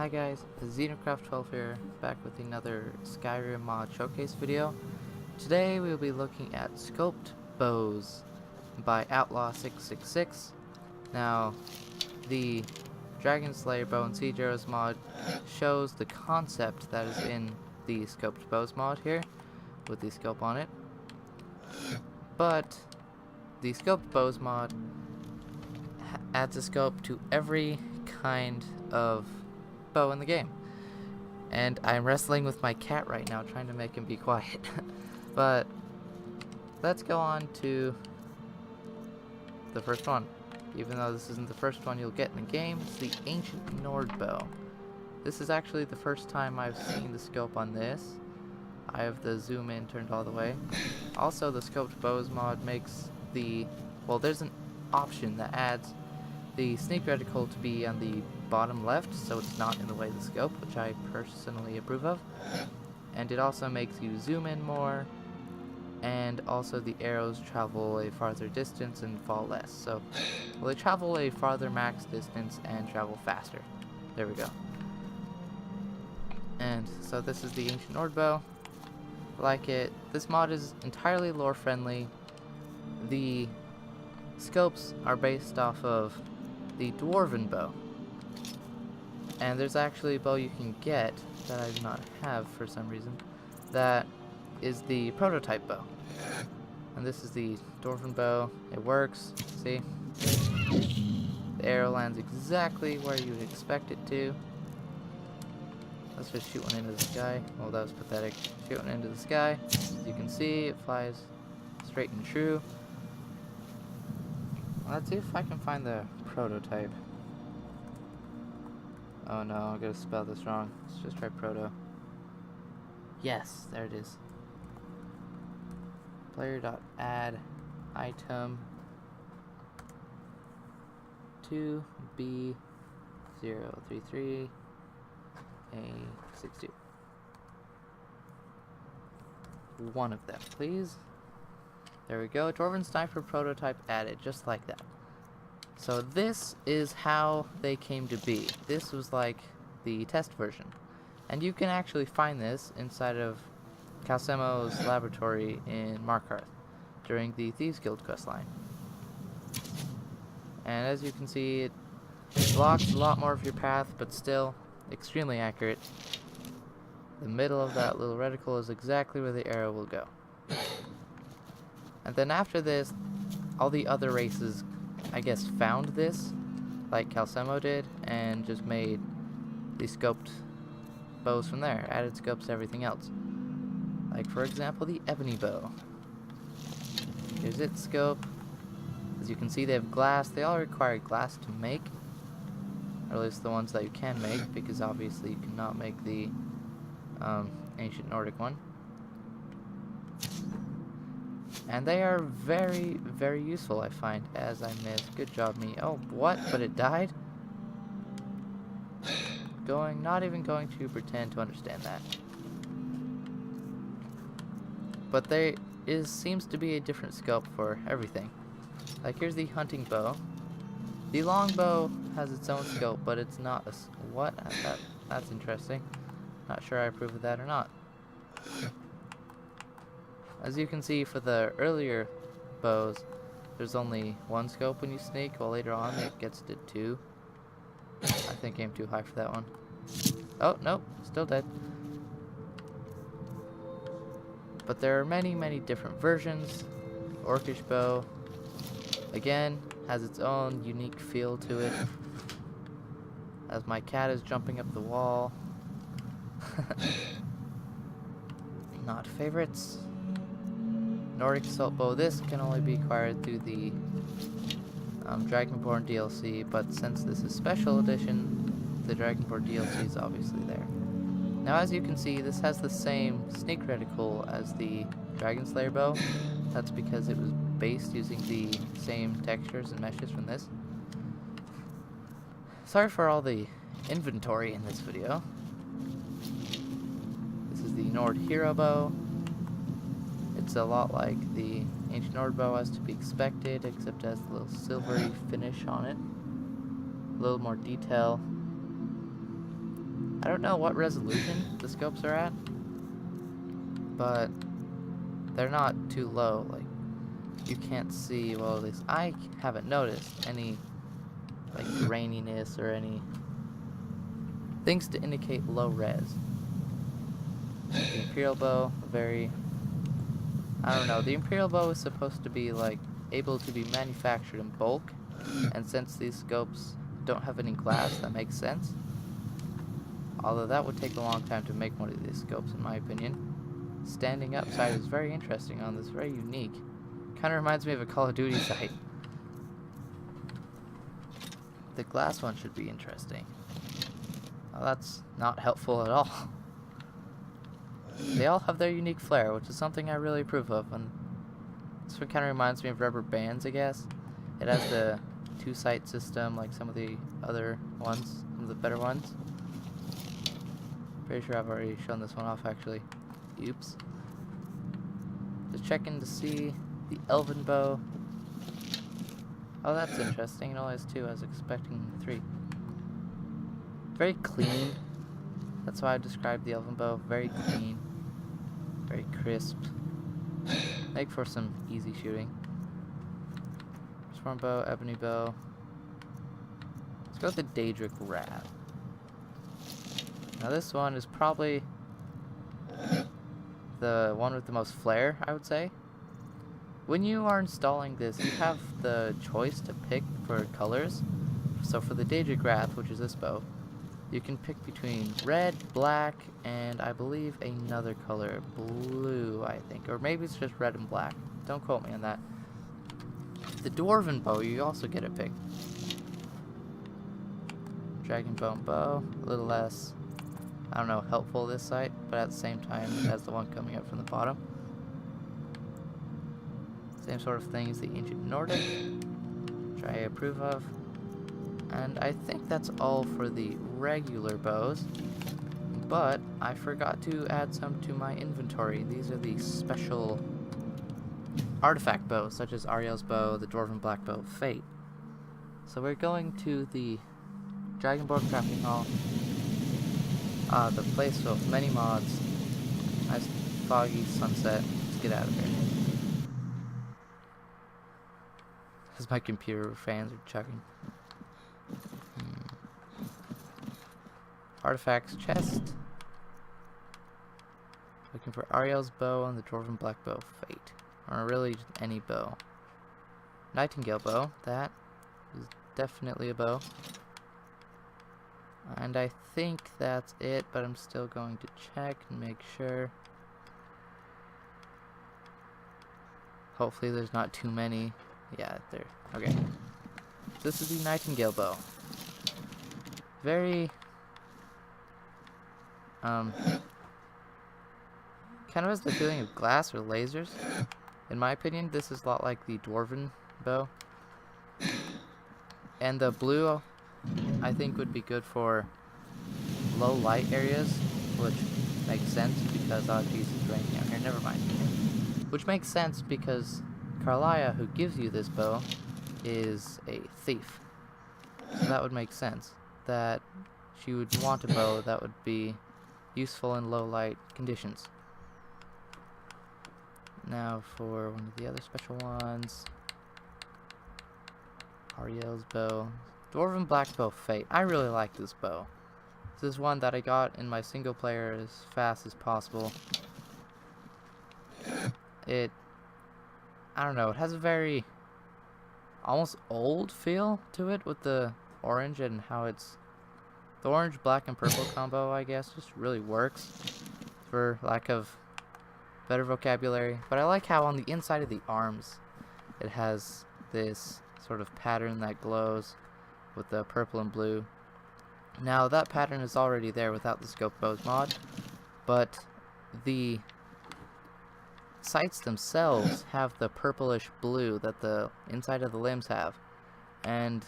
Hi guys, Xenocraft 12 here, back with another Skyrim mod showcase video. Today we will be looking at Sculpt Bows by outlaw666. Now, the Dragonslayer Bow and Siege Arrows mod shows the concept that is in the Sculpt Bows mod here, with the scope on it. But the Sculpt Bows mod adds a scope to every kind of bow in the game. And I'm wrestling with my cat right now, trying to make him be quiet. But let's go on to the first one. Even though this isn't the first one you'll get in the game, it's the Ancient Nord Bow. This is actually the first time I've seen the scope on this. I have the zoom in turned all the way. Also, the Sculpt Bows mod makes the, well, there's an option that adds the sneak reticle to be on the bottom left, so it's not in the way of the scope, which I personally approve of. And it also makes you zoom in more, and also the arrows travel a farther distance and fall less. So, well, they travel a farther max distance and travel faster. There we go. And so this is the Ancient Nord Bow. I like it. This mod is entirely lore friendly. The scopes are based off of the Dwarven Bow. And there's actually a bow you can get that I do not have for some reason. That is the prototype bow. And this is the Dwarven Bow. It works. See? The arrow lands exactly where you would expect it to. Let's just shoot one into the sky. Oh, that was pathetic. Shoot one into the sky. As you can see, it flies straight and true. Let's see if I can find the prototype. Oh no, I'm gonna spell this wrong. Let's just try proto. Yes, there it is. Player.add item 2B033 A62. One of them, please. There we go. Dwarven Sniper prototype added, just like that. So this is how they came to be. This was like the test version. And you can actually find this inside of Calcelmo's laboratory in Markarth during the Thieves Guild questline. And as you can see, it blocks a lot more of your path, but still extremely accurate. The middle of that little reticle is exactly where the arrow will go. And then after this, all the other races, I guess, found this, like Calcelmo did, and just made the scoped bows from there, added scopes to everything else. Like, for example, the Ebony Bow. Here's its scope. As you can see, they have glass. They all require glass to make, or at least the ones that you can make, because obviously you cannot make the ancient Nordic one. And they are very, very useful, I find, as I missed. Good job, me. Oh, what? But it died? Not even going to pretend to understand that. But there seems to be a different scope for everything. Like, here's the hunting bow. The longbow has its own scope, but it's not a... What? That's interesting. Not sure I approve of that or not. As you can see, for the earlier bows, there's only one scope when you sneak, while later on it gets to 2. I think I aimed too high for that one. Oh, nope, still dead. But there are many, many different versions. Orcish bow, again, has its own unique feel to it. As my cat is jumping up the wall. Not favorites. Nordic Assault Bow. This can only be acquired through the Dragonborne DLC, but since this is Special Edition, the Dragonborne DLC is obviously there. Now, as you can see, this has the same sneak reticle as the Dragonslayer Bow. That's because it was based using the same textures and meshes from this. Sorry for all the inventory in this video. This is the Nord Hero Bow. It's a lot like the Ancient Nord Bow as to be expected, except it has a little silvery finish on it. A little more detail. I don't know what resolution the scopes are at, but they're not too low. Like, you can't see, well, at least I haven't noticed any like graininess or any things to indicate low res. The Imperial Bow, I don't know, the Imperial Bow is supposed to be like able to be manufactured in bulk, and since these scopes don't have any glass, that makes sense. Although that would take a long time to make one of these scopes, in my opinion. Standing up sight is very interesting on this, very unique. Kind of reminds me of a Call of Duty sight. The glass one should be interesting. Well, that's not helpful at all. They all have their unique flair, which is something I really approve of, and this one kind of reminds me of rubber bands, I guess. It has the two-sight system like some of the other ones, some of the better ones. Pretty sure I've already shown this one off, actually. Oops. Just checking to see the Elven Bow. Oh, that's interesting. It only has 2. I was expecting 3. Very clean. That's why I described the Elven Bow. Very clean. Very crisp. Make for some easy shooting. Swarm Bow, Ebony Bow. Let's go with the Daedric Wrath. Now this one is probably the one with the most flair, I would say. When you are installing this, you have the choice to pick for colors. So for the Daedric Wrath, which is this bow, you can pick between red, black, and I believe another color, blue, I think. Or maybe it's just red and black. Don't quote me on that. The Dwarven Bow, you also get a pick. Dragonborne Bow, a little less, I don't know, helpful this sight, but at the same time, it has the one coming up from the bottom. Same sort of thing as the Ancient Nordic, which I approve of. And I think that's all for the regular bows, but I forgot to add some to my inventory. These are the special artifact bows, such as Ariel's Bow, the Dwarven Black Bow of Fate. So we're going to the Dragonborne crafting hall. The place with many mods. Nice foggy sunset. Let's get out of here. As my computer fans are chugging. Artifacts chest. Looking for Ariel's Bow and the Dwarven Black Bow of Fate. Or really just any bow. Nightingale Bow. That is definitely a bow. And I think that's it, but I'm still going to check and make sure. Hopefully there's not too many. Yeah, there. Okay. This is the Nightingale Bow. Very kind of has the feeling of glass or lasers. In my opinion, this is a lot like the Dwarven Bow. And the blue, I think, would be good for low light areas, which makes sense because, oh jeez, it's raining out here, never mind. Which makes sense because Carlia, who gives you this bow, is a thief. So that would make sense, that she would want a bow that would be useful in low light conditions. Now for one of the other special ones. Ariel's Bow. Dwarven Black Bow Fate. I really like this bow. This is one that I got in my single player as fast as possible. I don't know, it has a very almost old feel to it with the orange and how it's the orange, black, and purple combo, I guess, just really works for lack of better vocabulary. But I like how on the inside of the arms it has this sort of pattern that glows with the purple and blue. Now that pattern is already there without the scope bows mod, but the sights themselves have the purplish blue that the inside of the limbs have, and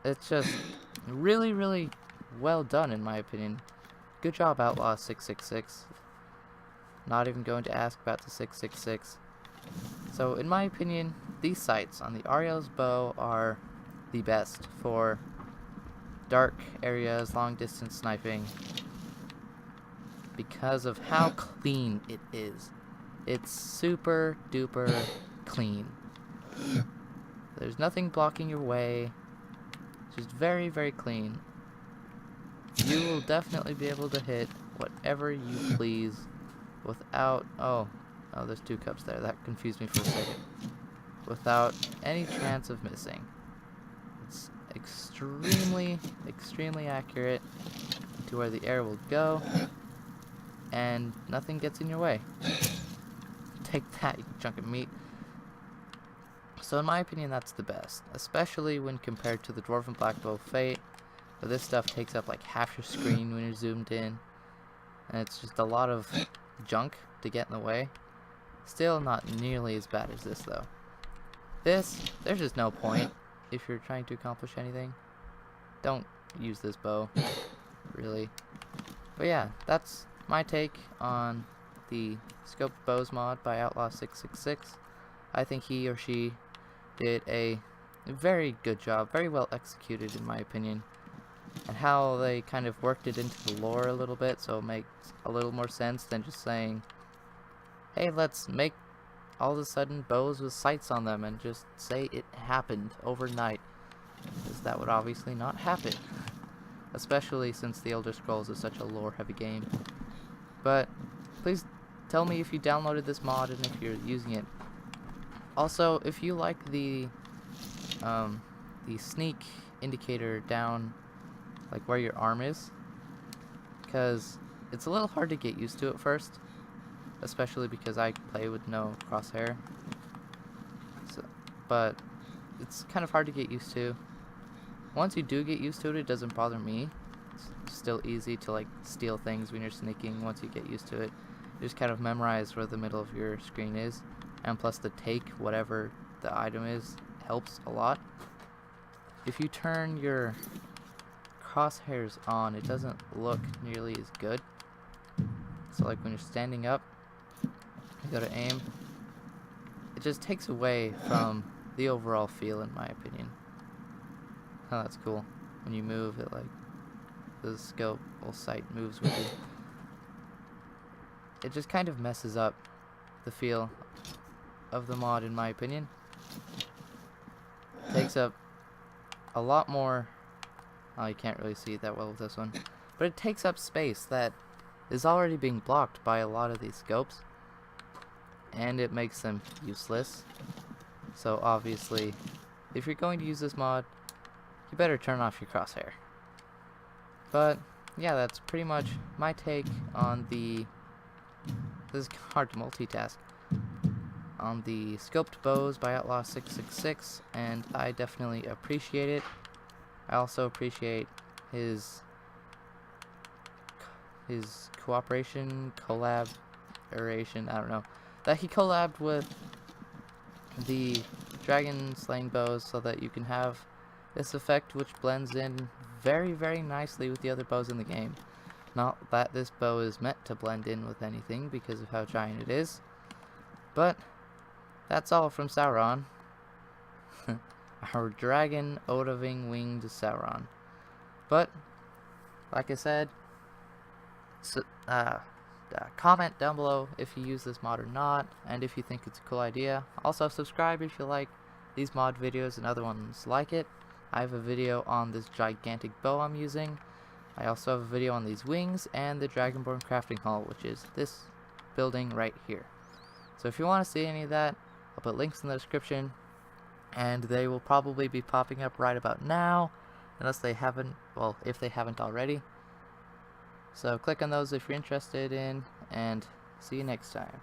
it's just really, really well done in my opinion. Good job, outlaw666. Not even going to ask about the 666. So in my opinion, these sights on the Ariel's Bow are the best for dark areas, long distance sniping, because of how clean it is. It's super duper clean. There's nothing blocking your way. It's just very, very clean. You will definitely be able to hit whatever you please without... Oh, there's 2 cups there. That confused me for a second. Without any chance of missing. It's extremely, extremely accurate to where the air will go, and nothing gets in your way. Take that, you chunk of meat. So in my opinion, that's the best, especially when compared to the Dwarven Blackbow Fate, where this stuff takes up like half your screen when you're zoomed in, and it's just a lot of junk to get in the way. Still not nearly as bad as this though. This, there's just no point if you're trying to accomplish anything. Don't use this bow, really. But yeah, that's my take on the Scoped Bows mod by outlaw666. I think he or she did a very good job, very well executed in my opinion, and how they kind of worked it into the lore a little bit, so it makes a little more sense than just saying, hey, let's make all of a sudden bows with sights on them and just say it happened overnight, because that would obviously not happen, especially since the Elder Scrolls is such a lore heavy game. But please tell me if you downloaded this mod and if you're using it. Also, if you like the sneak indicator down like where your arm is, because it's a little hard to get used to at first, especially because I play with no crosshair. But it's kind of hard to get used to. Once you do get used to it, it doesn't bother me. It's still easy to like steal things when you're sneaking once you get used to it. You just kind of memorize where the middle of your screen is, and plus the take whatever the item is helps a lot. If you turn your crosshairs on, it doesn't look nearly as good. So like when you're standing up, you go to aim, it just takes away from the overall feel in my opinion. Oh, that's cool. When you move, it like the scope or sight moves with you. It just kind of messes up the feel of the mod in my opinion. Takes up a lot more. Oh, you can't really see it that well with this one, but it takes up space that is already being blocked by a lot of these scopes, and it makes them useless. So obviously, if you're going to use this mod, you better turn off your crosshair. But yeah, that's pretty much my take on the... This is hard to multitask. On the Scoped Bows by outlaw666, and I definitely appreciate it. I also appreciate his cooperation, collaboration, I don't know, that he collabed with the dragon slaying bows so that you can have this effect which blends in very, very nicely with the other bows in the game. Not that this bow is meant to blend in with anything because of how giant it is, but that's all from Sauron. Our dragon Odahviing winged Sauron. But like I said, comment down below if you use this mod or not, and if you think it's a cool idea. Also subscribe if you like these mod videos and other ones like it. I have a video on this gigantic bow I'm using. I also have a video on these wings and the Dragonborne crafting hall, which is this building right here. So if you want to see any of that, I'll put links in the description, and they will probably be popping up right about now, unless they haven't, well, if they haven't already. So click on those if you're interested in, and see you next time.